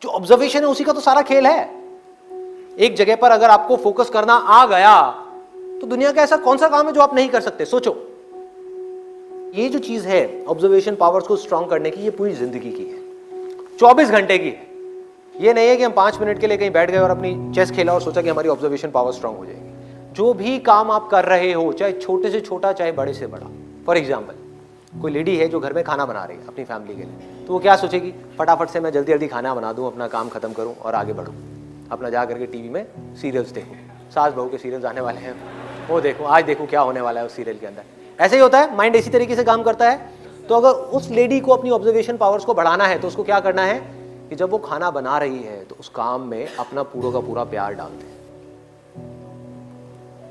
जो ऑब्जर्वेशन है उसी का तो सारा खेल है। एक जगह पर अगर आपको फोकस करना आ गया तो दुनिया का ऐसा कौन सा काम है जो आप नहीं कर सकते? सोचो। ये जो चीज है ऑब्जर्वेशन पावर्स को स्ट्रांग करने की, ये पूरी जिंदगी की है, 24 घंटे की है। ये नहीं है कि हम 5 मिनट के लिए कहीं बैठ गए और अपनी चेस खेला और सोचा कि हमारी ऑब्जर्वेशन पावर स्ट्रांग हो जाएगी। जो भी काम आप कर रहे हो, चाहे छोटे से छोटा चाहे बड़े से बड़ा। फॉर एग्जाम्पल, कोई लेडी है जो घर में खाना बना रही है अपनी फैमिली के लिए, तो वो क्या सोचेगी? फटाफट से मैं जल्दी जल्दी खाना बना दूं, अपना काम खत्म करूं और आगे बढ़ूं, अपना जा करके टीवी में सीरियल्स देखूं। सास बहू के सीरियल्स आने वाले हैं, वो देखो, आज देखो क्या होने वाला है उस सीरियल के अंदर। ऐसे ही होता है, माइंड इसी तरीके से काम करता है। तो अगर उस लेडी को अपनी ऑब्जर्वेशन पावर्स को बढ़ाना है तो उसको क्या करना है कि जब वो खाना बना रही है तो उस काम में अपना पूरा का पूरा प्यार डाल दे।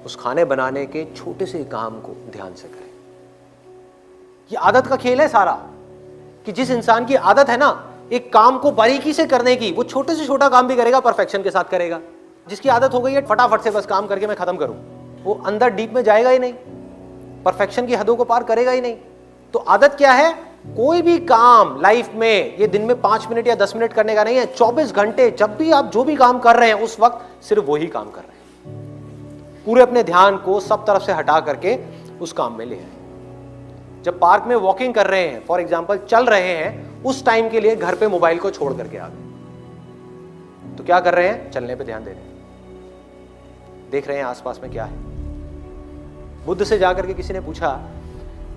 उस खाने बनाने के छोटे से काम को ध्यान से करें। ये आदत का खेल है सारा, कि जिस इंसान की आदत है ना एक काम को बारीकी से करने की, वो छोटे से छोटा काम भी करेगा, परफेक्शन के साथ करेगा। जिसकी आदत हो गई है फटाफट से बस काम करके मैं खत्म करूं, वो अंदर डीप में जाएगा ही नहीं, परफेक्शन की हदों को पार करेगा ही नहीं। तो आदत क्या है? कोई भी काम लाइफ में ये दिन में 5 मिनट या 10 मिनट करने का नहीं है, 24 घंटे जब भी आप जो भी काम कर रहे हैं उस वक्त सिर्फ वही काम कर रहे हैं। पूरे अपने ध्यान को सब तरफ से हटा करके उस काम में ले आए। जब पार्क में वॉकिंग कर रहे हैं, फॉर एग्जाम्पल चल रहे हैं, उस टाइम के लिए घर पे मोबाइल को छोड़ करके आ गए, तो क्या कर रहे हैं? चलने पे ध्यान दे रहे हैं, देख रहे हैं आसपास में क्या है। बुद्ध से जाकर के किसी ने पूछा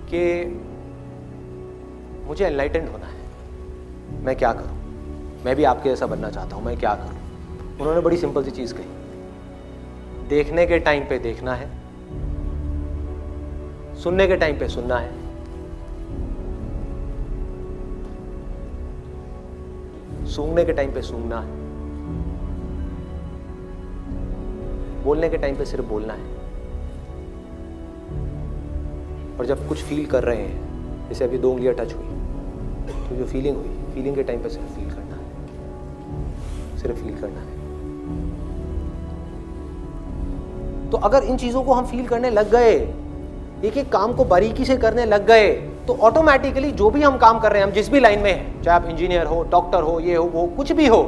कि मुझे एनलाइटेंड होना है, मैं क्या करूं? मैं भी आपके जैसा बनना चाहता हूं, मैं क्या करूं? उन्होंने बड़ी सिंपल सी चीज कही, देखने के टाइम पे देखना है, सुनने के टाइम पे सुनना है, सूंघने के टाइम पे सूंघना है, बोलने के टाइम पे सिर्फ बोलना है। और जब कुछ फील कर रहे हैं, जैसे अभी 2 उंगलियां टच हुई, तो जो फीलिंग हुई, फीलिंग के टाइम पे सिर्फ फील करना है, सिर्फ फील करना है। तो अगर इन चीजों को हम फील करने लग गए, एक एक काम को बारीकी से करने लग गए, तो ऑटोमेटिकली जो भी हम काम कर रहे हैं, हम जिस भी लाइन में हैं, चाहे आप इंजीनियर हो, डॉक्टर हो, ये हो, वो कुछ भी हो,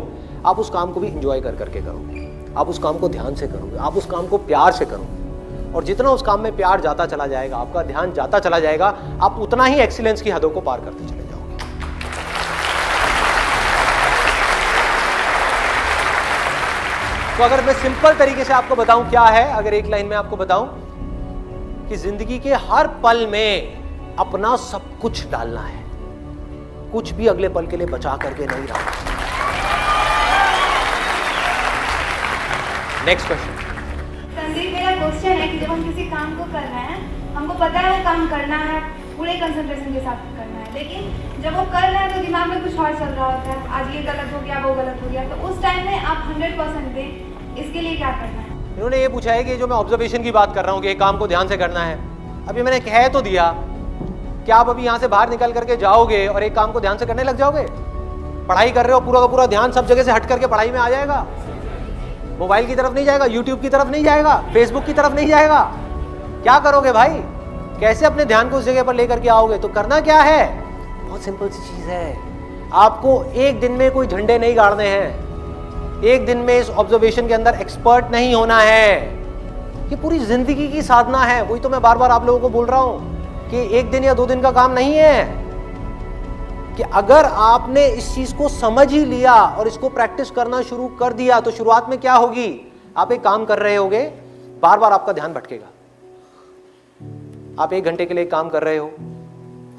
आप उस काम को भी इंजॉय कर करके करोगे, आप उस काम को ध्यान से करोगे, आप उस काम को प्यार से करोगे। और जितना उस काम में प्यार जाता चला जाएगा, आपका ध्यान जाता चला जाएगा, आप उतना ही एक्सीलेंस की हदों को पार करते चले जाओगे। तो अगर मैं सिंपल तरीके से आपको बताऊं क्या है, अगर एक लाइन में आपको बताऊं कि जिंदगी के हर पल में अपना सब कुछ डालना है, कुछ भी अगले पल के लिए बचा करके नहीं रखना। Next question. संदीप, मेरा क्वेश्चन है कि जब हम किसी काम को कर रहे हैं, हमको पता है वो काम करना है, पूरे कंसंट्रेशन के साथ करना है, लेकिन जब वो कर रहे हैं तो दिमाग में कुछ और चल रहा होता है, आज ये गलत हो गया, वो गलत हो गया, तो उस टाइम में आप 100% दें, इसके लिए क्या करना है? इन्होंने ये पूछा है कि जो मैं ऑब्जर्वेशन की बात कर रहा हूँ कि एक काम को ध्यान से करना है, अभी मैंने कह तो दिया, क्या आप अभी यहाँ से बाहर निकल करके जाओगे और एक काम को ध्यान से करने लग जाओगे? पढ़ाई कर रहे हो, पूरा का पूरा ध्यान सब जगह से हट करके पढ़ाई में आ जाएगा, मोबाइल की तरफ नहीं जाएगा, यूट्यूब की तरफ नहीं जाएगा, फेसबुक की तरफ नहीं जाएगा। क्या करोगे भाई? कैसे अपने ध्यान को उस जगह पर लेकर के आओगे? तो करना क्या है? बहुत सिंपल सी चीज है। आपको एक दिन में कोई झंडे नहीं गाड़ने हैं, एक दिन में इस ऑब्जर्वेशन के अंदर एक्सपर्ट नहीं होना है। ये पूरी जिंदगी की साधना है। वही तो मैं बार बार आप लोगों को बोल रहा हूं कि 1 दिन या 2 दिन का काम नहीं है, कि अगर आपने इस चीज को समझ ही लिया और इसको प्रैक्टिस करना शुरू कर दिया तो शुरुआत में क्या होगी? आप एक काम कर रहे होगे, बार बार आपका ध्यान भटकेगा। आप 1 घंटे के लिए काम कर रहे हो,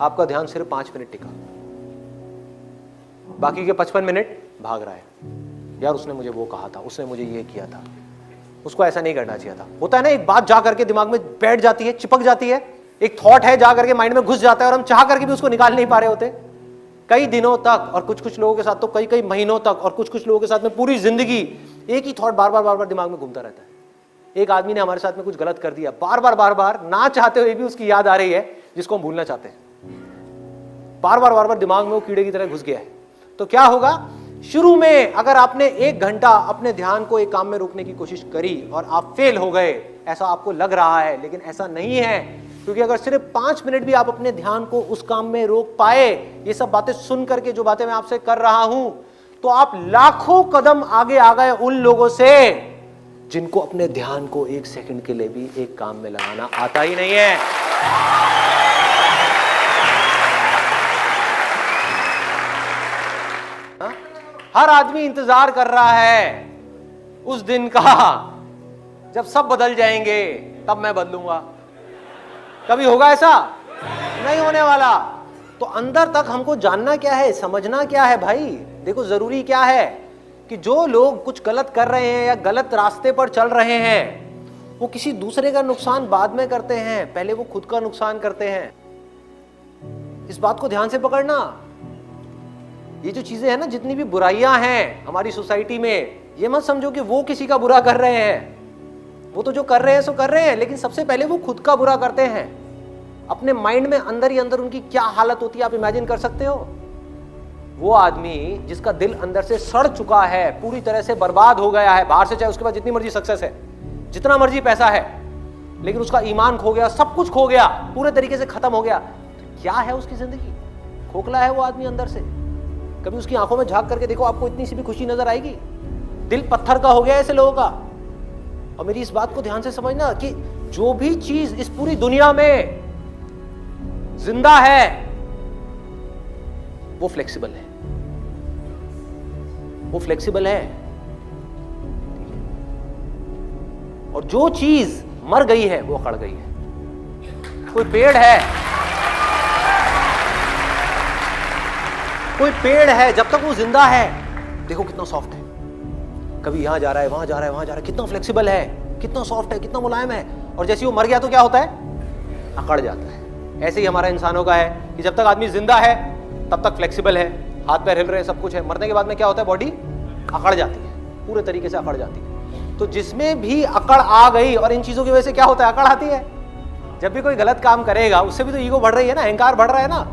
आपका ध्यान सिर्फ 5 मिनट टिका, बाकी के 55 मिनट भाग रहा है। यार उसने मुझे वो कहा था, उसने मुझे ये किया था, उसको ऐसा नहीं करना चाहिए था। होता है ना, एक बात जा करके दिमाग में बैठ जाती है, चिपक जाती है, एक थॉट है जा करके माइंड में घुस जाता है और हम चाह करके भी उसको निकाल नहीं पा रहे होते कई दिनों तक, और कुछ कुछ लोगों के साथ तो कई कई महीनों तक, और कुछ कुछ लोगों के साथ में पूरी जिंदगी एक ही थॉट बार बार दिमाग में घूमता रहता है। एक आदमी ने हमारे साथ में कुछ गलत कर दिया, बार बार ना चाहते हुए भी उसकी याद आ रही है, जिसको हम भूलना चाहते हैं, बार बार दिमाग में वो कीड़े की तरह घुस गया है। तो क्या होगा? शुरू में अगर आपने 1 घंटा अपने ध्यान को एक काम में रोकने की कोशिश करी और आप फेल हो गए, ऐसा आपको लग रहा है, लेकिन ऐसा नहीं है, क्योंकि अगर सिर्फ 5 मिनट भी आप अपने ध्यान को उस काम में रोक पाए, ये सब बातें सुन करके जो बातें मैं आपसे कर रहा हूं, तो आप लाखों कदम आगे आ गए उन लोगों से जिनको अपने ध्यान को एक सेकंड के लिए भी एक काम में लगाना आता ही नहीं है। हर आदमी इंतजार कर रहा है उस दिन का जब सब बदल जाएंगे, तब मैं बदलूंगा। कभी होगा ऐसा? नहीं होने वाला। तो अंदर तक हमको जानना क्या है, समझना क्या है भाई। देखो जरूरी क्या है कि जो लोग कुछ गलत कर रहे हैं या गलत रास्ते पर चल रहे हैं, वो किसी दूसरे का नुकसान बाद में करते हैं, पहले वो खुद का नुकसान करते हैं। इस बात को ध्यान से पकड़ना। ये जो चीजें हैं ना, जितनी भी बुराइयां हैं हमारी सोसाइटी में, ये मत समझो कि वो किसी का बुरा कर रहे हैं। वो तो जो कर रहे हैं सो कर रहे हैं, लेकिन सबसे पहले वो खुद का बुरा करते हैं। अपने माइंड में अंदर ही अंदर उनकी क्या हालत होती है आप इमेजिन कर सकते हो। वो आदमी जिसका दिल अंदर से सड़ चुका है, पूरी तरह से बर्बाद हो गया है, बाहर से चाहे उसके पास जितनी मर्जी सक्सेस है, जितना मर्जी पैसा है, लेकिन उसका ईमान खो गया, सब कुछ खो गया, पूरे तरीके से खत्म हो गया, तो क्या है उसकी जिंदगी? खोखला है वो आदमी अंदर से। कभी उसकी आंखों में झांक करके देखो, आपको इतनी सी भी खुशी नजर आएगी? दिल पत्थर का हो गया ऐसे लोगों का। और मेरी इस बात को ध्यान से समझना कि जो भी चीज इस पूरी दुनिया में जिंदा है वो फ्लेक्सिबल है, वो फ्लेक्सिबल है। और जो चीज मर गई है वो अकड़ गई है। कोई पेड़ है, कोई पेड़ है, जब तक वो जिंदा है देखो कितना सॉफ्ट है, कभी यहां जा रहा है, वहां जा रहा है, वहां जा रहा है, कितना फ्लेक्सिबल है, कितना सॉफ्ट है, कितना मुलायम है। और जैसे वो मर गया तो क्या होता है? अकड़ जाता है। ऐसे ही हमारा इंसानों का है कि जब तक आदमी जिंदा है तब तक फ्लेक्सिबल है, हाथ पैर हिल रहे हैं, सब कुछ है। मरने के बाद में क्या होता है? बॉडी अकड़ जाती है, पूरे तरीके से अकड़ जाती है। तो जिसमें भी अकड़ आ गई, और इन चीजों की वजह से क्या होता है? अकड़ आती है। जब भी कोई गलत काम करेगा उससे भी तो ईगो बढ़ रही है ना, अहंकार बढ़ रहा है ना,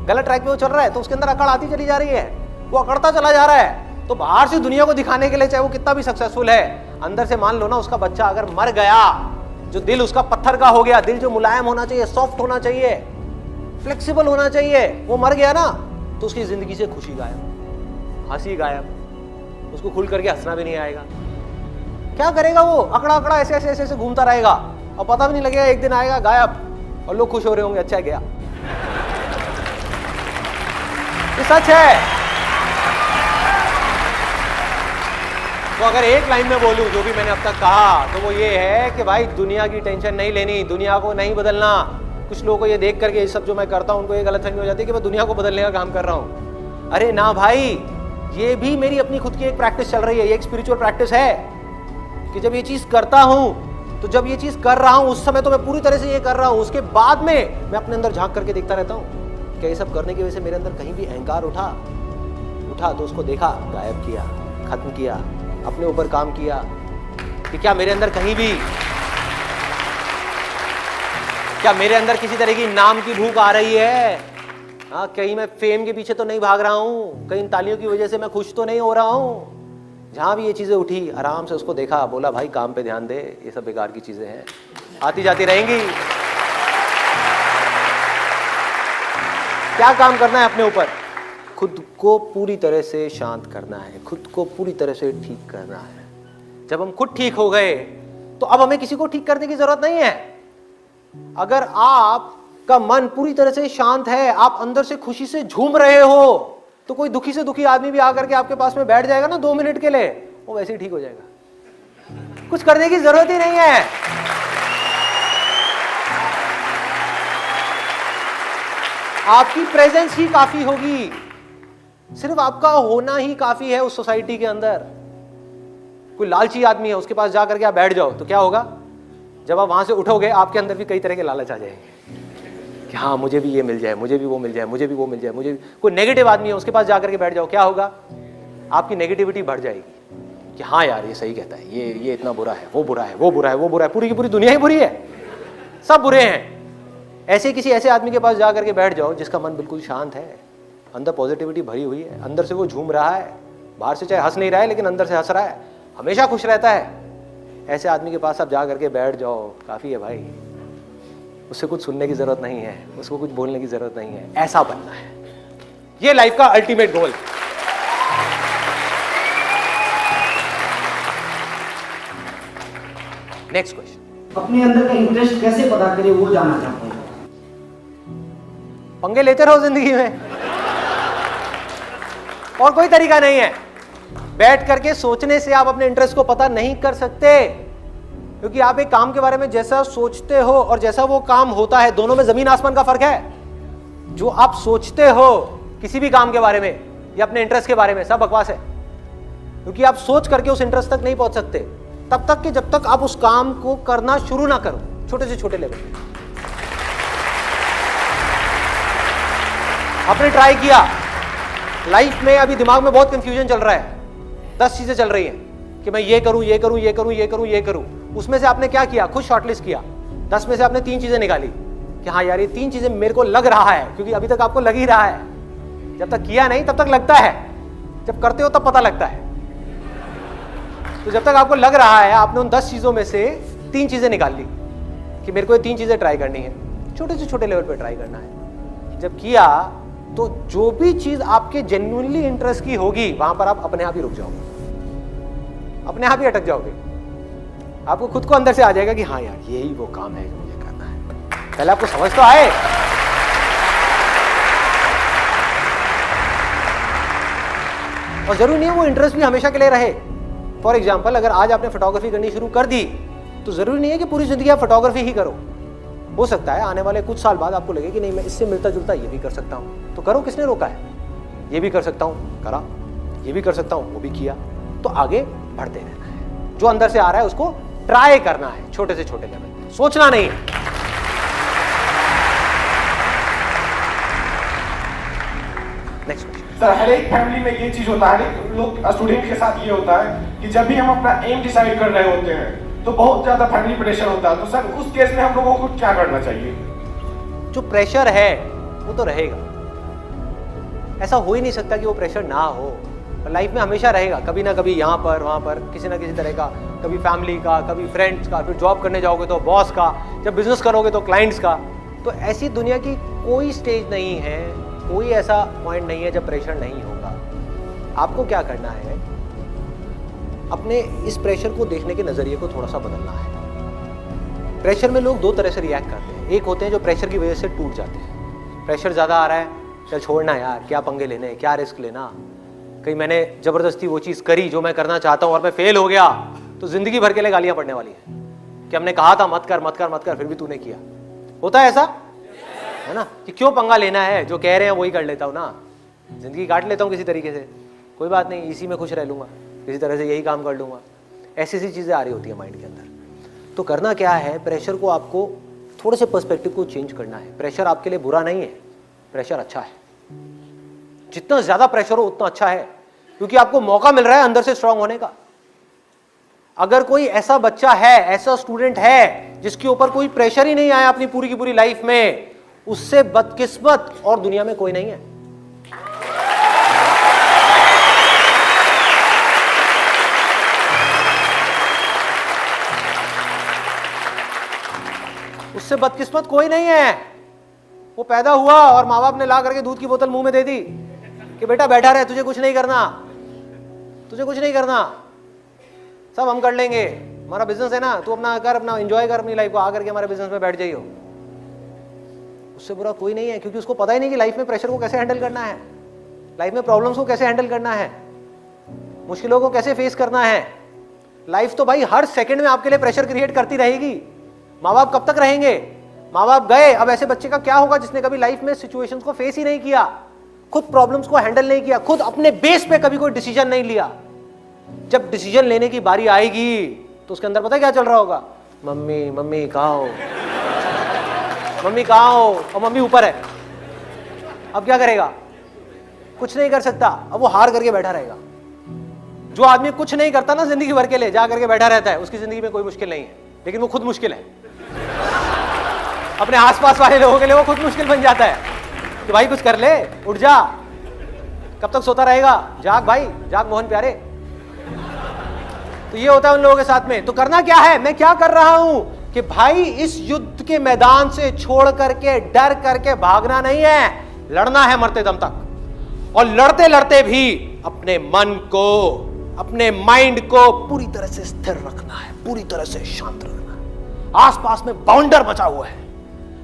गलत ट्रैक पे वो चल रहा है, तो उसके अंदर अकड़ आती चली जा रही है, वो अकड़ता चला जा रहा है। तो बाहर से दुनिया को दिखाने के लिए चाहे वो कितना भी सक्सेसफुल है, अंदर से मान लो ना उसका बच्चा अगर मर गया, जो दिल उसका पत्थर का हो गया, दिल जो मुलायम होना चाहिए, सॉफ्ट होना चाहिए, फ्लेक्सिबल होना चाहिए, वो मर गया ना, तो उसकी जिंदगी से खुशी गायब, हंसी गायब, उसको खुल करके हंसना भी नहीं आएगा। क्या करेगा वो? अकड़ा अकड़ा ऐसे ऐसे ऐसे ऐसे घूमता रहेगा और पता भी नहीं लगेगा, एक दिन आएगा गायब और लोग खुश हो रहे होंगे, अच्छा गया। ये सच है। तो अगर एक लाइन में बोलूं जो भी मैंने अब तक कहा, तो वो ये है कि भाई दुनिया की टेंशन नहीं लेनी, दुनिया को नहीं बदलना। कुछ लोगों को ये देख करके ये सब जो मैं करता हूं उनको ये गलतफहमी हो जाती है कि मैं दुनिया को बदलने का काम कर रहा हूं। अरे ना भाई, ये भी मेरी अपनी खुद की एक प्रैक्टिस चल रही है, ये एक स्पिरिचुअल प्रैक्टिस है कि जब ये चीज करता हूं, तो जब ये चीज कर रहा हूं उस समय तो मैं पूरी तरह से ये कर रहा हूं, उसके बाद में मैं अपने अंदर झांक करके देखता रहता हूं कि ये सब करने की वजह से मेरे अंदर कहीं भी अहंकार उठा तो उसको देखा, गायब किया, खत्म किया, अपने ऊपर काम किया कि क्या मेरे अंदर कहीं भी, क्या मेरे अंदर किसी तरह की नाम की भूख आ रही है? हाँ, कहीं मैं फेम के पीछे तो नहीं भाग रहा हूं, कहीं तालियों की वजह से मैं खुश तो नहीं हो रहा हूं। जहां भी ये चीजें उठी, आराम से उसको देखा, बोला भाई काम पे ध्यान दे, ये सब बेकार की चीजें हैं, आती जाती रहेंगी। क्या काम करना है अपने ऊपर? खुद को पूरी तरह से शांत करना है, खुद को पूरी तरह से ठीक करना है। जब हम खुद ठीक हो गए तो अब हमें किसी को ठीक करने की जरूरत नहीं है। अगर आपका मन पूरी तरह से शांत है, आप अंदर से खुशी से झूम रहे हो, तो कोई दुखी से दुखी आदमी भी आकर के आपके पास में बैठ जाएगा ना 2 मिनट के लिए, वो वैसे ही ठीक हो जाएगा। कुछ करने की जरूरत ही नहीं है। आपकी प्रेजेंस ही काफी होगी, सिर्फ आपका होना ही काफी है उस सोसाइटी के अंदर। कोई लालची आदमी है, उसके पास जाकर के आप बैठ जाओ तो क्या होगा? जब आप वहां से उठोगे आपके अंदर भी कई तरह के लालच आ जाएंगे कि हाँ मुझे भी ये मिल जाए, मुझे भी वो मिल जाए, मुझे भी वो मिल जाए, मुझे भी। कोई नेगेटिव आदमी है, उसके पास जाकर के बैठ जाओ, क्या होगा? आपकी नेगेटिविटी बढ़ जाएगी कि हाँ यार ये सही कहता है, ये इतना बुरा है, वो बुरा है, वो बुरा है, वो बुरा है, पूरी की पूरी दुनिया ही बुरी है, सब बुरे हैं। ऐसे किसी ऐसे आदमी के पास जाकर के बैठ जाओ जिसका मन बिल्कुल शांत है, अंदर पॉजिटिविटी भरी हुई है, अंदर से वो झूम रहा है, बाहर से चाहे हंस नहीं रहा है लेकिन अंदर से हंस रहा है, हमेशा खुश रहता है। ऐसे आदमी के पास आप जा करके बैठ जाओ, काफी है भाई। उससे कुछ सुनने की जरूरत नहीं है, उसको कुछ बोलने की जरूरत नहीं है, ऐसा बनना है। ये लाइफ का अल्टीमेट गोल। Next question. अपने अंदर का इंटरेस्ट कैसे पता करें वो जानना चाहता हूँ। पंगे लेते रहो जिंदगी में, और कोई तरीका नहीं है। बैठ करके सोचने से आप अपने इंटरेस्ट को पता नहीं कर सकते, क्योंकि आप एक काम के बारे में जैसा सोचते हो और जैसा वो काम होता है, दोनों में जमीन आसमान का फर्क है। जो आप सोचते हो किसी भी काम के बारे में या अपने इंटरेस्ट के बारे में, सब बकवास है, क्योंकि आप सोच करके उस इंटरेस्ट तक नहीं पहुंच सकते तब तक कि जब तक आप उस काम को करना शुरू ना करो, छोटे से छोटे लेवल पे। आपने ट्राई किया, लाइफ में अभी दिमाग में बहुत कंफ्यूजन चल रहा है, 10 चीजें चल रही हैं कि मैं ये करूं, ये करूं, ये करूं, ये करूं, ये करूं। उसमें से आपने क्या किया, खुद शॉर्टलिस्ट किया, 10 में से आपने 3 चीजें निकाली कि हाँ यार ये 3 चीजें मेरे को लग रहा है, क्योंकि अभी तक आपको लग ही रहा है। जब तक किया नहीं तब तक लगता है, जब करते हो तब पता लगता है। तो जब तक आपको लग रहा है, आपने उन 10 चीजों में से 3 चीजें निकाल ली कि मेरे को ये 3 चीजें ट्राई करनी है, छोटे से छोटे लेवल पे ट्राई करना है। जब किया तो जो भी चीज आपके जेन्युइनली इंटरेस्ट की होगी, वहां पर आप अपने आप ही रुक जाओगे, अपने आप ही अटक जाओगे। आपको खुद को अंदर से आ जाएगा कि हाँ यार यही वो काम है जो मुझे करना है। पहले आपको समझ तो आए। और जरूरी नहीं है वो इंटरेस्ट भी हमेशा के लिए रहे। फॉर एग्जाम्पल, अगर आज आपने फोटोग्राफी करनी शुरू कर दी तो जरूरी नहीं है कि पूरी जिंदगी आप फोटोग्राफी ही करो। हो सकता है आने वाले कुछ साल बाद आपको लगे कि नहीं मैं इससे मिलता जुलता ये भी कर सकता हूं, तो करो, किसने रोका है। ये भी कर सकता हूं, करा, ये भी कर सकता हूं, वो भी किया। तो आगे बढ़ते रहना है, जो अंदर से आ रहा है उसको ट्राई करना है, छोटे से छोटे लेवल, सोचना नहीं है। Next question. सर, हर एक फैमिली में ये चीज होता है, हर एक लोग स्टूडेंट के साथ ये होता है कि जब भी हम अपना एम डिसाइड कर रहे होते हैं तो बहुत ज्यादा फैमिली प्रेशर होता है। तो सर उस केस में हम लोगों को क्या करना चाहिए? जो प्रेशर है वो तो रहेगा, ऐसा हो ही नहीं सकता कि वो प्रेशर ना हो। लाइफ में हमेशा रहेगा, कभी ना कभी यहाँ पर वहाँ पर किसी ना किसी तरह का, कभी फैमिली का, कभी फ्रेंड्स का, फिर जॉब करने जाओगे तो बॉस का, जब बिजनेस करोगे तो क्लाइंट्स का। तो ऐसी दुनिया की कोई स्टेज नहीं है, कोई ऐसा पॉइंट नहीं है जब प्रेशर नहीं होगा। आपको क्या करना है, अपने इस प्रेशर को देखने के नज़रिए को थोड़ा सा बदलना है। प्रेशर में लोग 2 तरह से रिएक्ट करते हैं। एक होते हैं जो प्रेशर की वजह से टूट जाते हैं, प्रेशर ज़्यादा आ रहा है, चल छोड़ना यार, क्या पंगे लेने, क्या रिस्क लेना। कहीं मैंने ज़बरदस्ती वो चीज़ करी जो मैं करना चाहता हूँ और मैं फेल हो गया तो ज़िंदगी भर के लिए गालियाँ पड़ने वाली हैं कि हमने कहा था मत कर मत कर मत कर, फिर भी तूने किया। होता है ऐसा, है ना, कि क्यों पंगा लेना है, जो कह रहे हैं वही कर लेता हूँ ना, ज़िंदगी काट लेता हूँ किसी तरीके से, कोई बात नहीं, इसी में खुश रह लूँगा, किसी तरह से यही काम कर लूँगा। ऐसी सी चीज़ें आ रही होती हैं माइंड के अंदर। तो करना क्या है, प्रेशर को आपको थोड़े से पर्सपेक्टिव को चेंज करना है। प्रेशर आपके लिए बुरा नहीं है, प्रेशर अच्छा है। जितना ज़्यादा प्रेशर हो उतना अच्छा है, क्योंकि आपको मौका मिल रहा है अंदर से स्ट्रांग होने का। अगर कोई ऐसा बच्चा है, ऐसा स्टूडेंट है जिसके ऊपर कोई प्रेशर ही नहीं आया अपनी पूरी की पूरी लाइफ में, उससे बदकिस्मत और दुनिया में कोई नहीं है। उससे बदकिस्मत कोई नहीं है। वो पैदा हुआ और माँ बाप ने ला करके दूध की बोतल मुंह में दे दी कि बेटा बैठा रहे, तुझे कुछ नहीं करना, तुझे कुछ नहीं करना, सब हम कर लेंगे, हमारा बिजनेस है ना, तू अपना कर, अपना एंजॉय कर अपनी लाइफ को, आकर के हमारे बिजनेस में बैठ जाइयो। उससे बुरा कोई नहीं है, क्योंकि उसको पता ही नहीं कि लाइफ में प्रेशर को कैसे हैंडल करना है, लाइफ में प्रॉब्लम्स को कैसे हैंडल करना है, मुश्किलों को कैसे फेस करना है। लाइफ तो भाई हर सेकंड में आपके लिए प्रेशर क्रिएट करती रहेगी। माँ बाप कब तक रहेंगे, माँ बाप गए, अब ऐसे बच्चे का क्या होगा जिसने कभी लाइफ में सिचुएशंस को फेस ही नहीं किया, खुद प्रॉब्लम्स को हैंडल नहीं किया, खुद अपने बेस पे कभी कोई डिसीजन नहीं लिया। जब डिसीजन लेने की बारी आएगी तो उसके अंदर पता है क्या चल रहा होगा, मम्मी मम्मी कहाँ हो, मम्मी कहाँ हो, और मम्मी ऊपर है। अब क्या करेगा, कुछ नहीं कर सकता, अब वो हार करके बैठा रहेगा। जो आदमी कुछ नहीं करता ना जिंदगी भर के लिए, जा करके बैठा रहता है, उसकी जिंदगी में कोई मुश्किल नहीं है, लेकिन वो खुद मुश्किल है। अपने आसपास वाले लोगों के लिए वो खुद मुश्किल बन जाता है कि भाई कुछ कर ले, उठ जा, कब तक सोता रहेगा, जाग भाई जाग मोहन प्यारे। तो ये होता है उन लोगों के साथ में। तो करना क्या है, मैं क्या कर रहा हूं कि भाई इस युद्ध के मैदान से छोड़ करके, डर करके भागना नहीं है, लड़ना है मरते दम तक। और लड़ते लड़ते भी अपने मन को, अपने माइंड को पूरी तरह से स्थिर रखना है, पूरी तरह से शांत रखना है। आसपास में बाउंडर मचा हुआ है,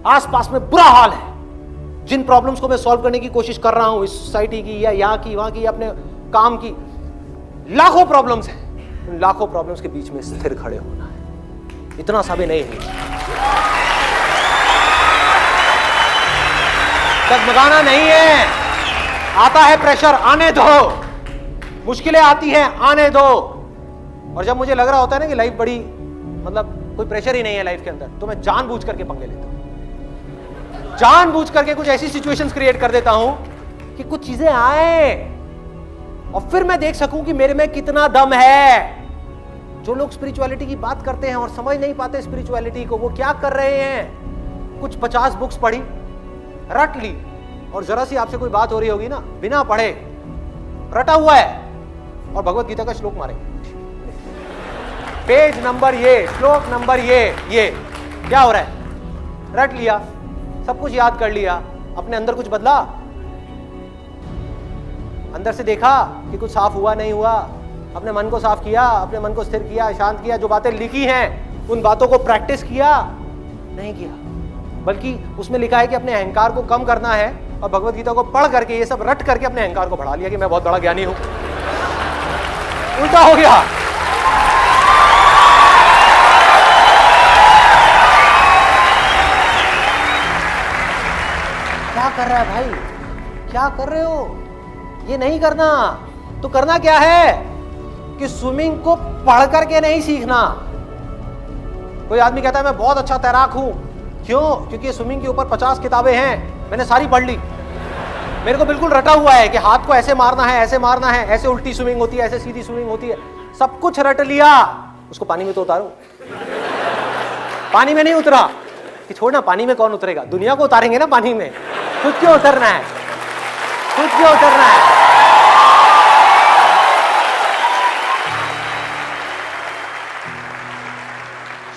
आसपास में बुरा हाल है। जिन प्रॉब्लम्स को मैं सॉल्व करने की कोशिश कर रहा हूं, इस सोसाइटी की या यहाँ की वहां की, अपने काम की, लाखों प्रॉब्लम्स हैं। उन लाखों प्रॉब्लम्स के बीच में स्थिर खड़े होना है, इतना सा भी नहीं है। डगमगाना नहीं है। आता है प्रेशर, आने दो। मुश्किलें आती हैं, आने दो। और जब मुझे लग रहा होता है ना कि लाइफ बड़ी, मतलब कोई प्रेशर ही नहीं है लाइफ के अंदर, तो मैं जानबूझ करके पंगे लेता हूं। जानबूझ करके कुछ ऐसी सिचुएशंस क्रिएट कर देता हूं कि कुछ चीजें आए और फिर मैं देख सकूं कि मेरे में कितना दम है। जो लोग स्पिरिचुअलिटी की बात करते हैं और समझ नहीं पाते स्पिरिचुअलिटी को, वो क्या कर रहे हैं? कुछ 50 बुक्स पढ़ी, रट ली, और जरा सी आपसे कोई बात हो रही होगी ना, बिना पढ़े रटा हुआ है, और भगवत गीता का श्लोक मारे, पेज नंबर ये, श्लोक नंबर ये क्या हो रहा है? रट लिया, सब कुछ याद कर लिया, अपने अंदर कुछ बदला? अंदर से देखा कि कुछ साफ हुआ नहीं हुआ? अपने मन को साफ किया, अपने मन को स्थिर किया, शांत किया, जो बातें लिखी हैं उन बातों को प्रैक्टिस किया? नहीं किया। बल्कि उसमें लिखा है कि अपने अहंकार को कम करना है, और भगवत गीता को पढ़ करके ये सब रट करके अपने अहंकार को बढ़ा लिया कि मैं बहुत बड़ा ज्ञानी हूं। उल्टा हो गया। क्या कर रहा है भाई? क्या कर रहे हो? ये नहीं करना। तो करना क्या है कि स्विमिंग को पढ़ करके नहीं सीखना। कोई आदमी कहता है मैं बहुत अच्छा तैराक हूं, क्यों? क्योंकि स्विमिंग के ऊपर 50 किताबें हैं, मैंने सारी पढ़ ली, मेरे को बिल्कुल रटा हुआ है कि हाथ को ऐसे मारना है, ऐसे मारना है, ऐसे उल्टी स्विमिंग होती है, ऐसे सीधी स्विमिंग होती है, सब कुछ रट लिया। उसको पानी में तो उतारो। पानी में नहीं उतरा कि छोड़ना, पानी में कौन उतरेगा? दुनिया को उतारेंगे ना पानी में, खुद क्यों उतरना है? खुद क्यों उतरना है?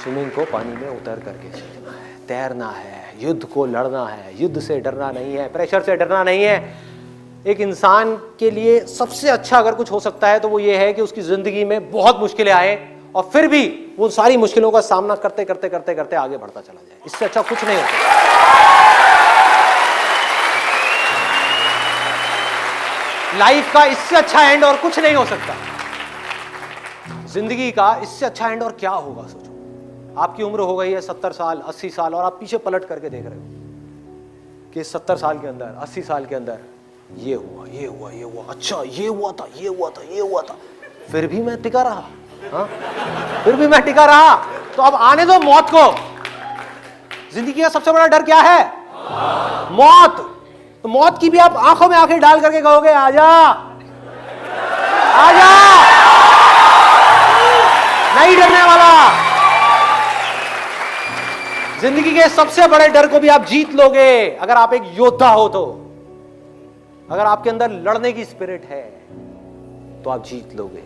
स्विमिंग को पानी में उतर करके सीखना है, तैरना है, युद्ध को लड़ना है। युद्ध से डरना नहीं है, प्रेशर से डरना नहीं है। एक इंसान के लिए सबसे अच्छा अगर कुछ हो सकता है तो वो ये है कि उसकी जिंदगी में बहुत मुश्किलें आए और फिर भी वो सारी मुश्किलों का सामना करते करते करते करते आगे बढ़ता चला जाए। इससे अच्छा कुछ नहीं होता। लाइफ का इससे अच्छा एंड और कुछ नहीं हो सकता। जिंदगी का इससे अच्छा एंड और क्या होगा? सोचो, आपकी उम्र हो गई है 70 साल, 80 साल, और आप पीछे पलट करके देख रहे हो कि 70 साल के अंदर, 80 साल के अंदर ये हुआ, ये हुआ, ये हुआ, अच्छा ये हुआ था, ये हुआ था, ये हुआ था, फिर भी मैं टिका रहा। हाँ, फिर भी मैं टिका रहा। तो अब आने दो मौत को। जिंदगी का सबसे बड़ा डर क्या है? मौत। तो मौत की भी आप आंखों में आंखें डाल करके कहोगे आजा, आजा, नहीं डरने वाला। जिंदगी के सबसे बड़े डर को भी आप जीत लोगे अगर आप एक योद्धा हो। तो अगर आपके अंदर लड़ने की स्पिरिट है तो आप जीत लोगे।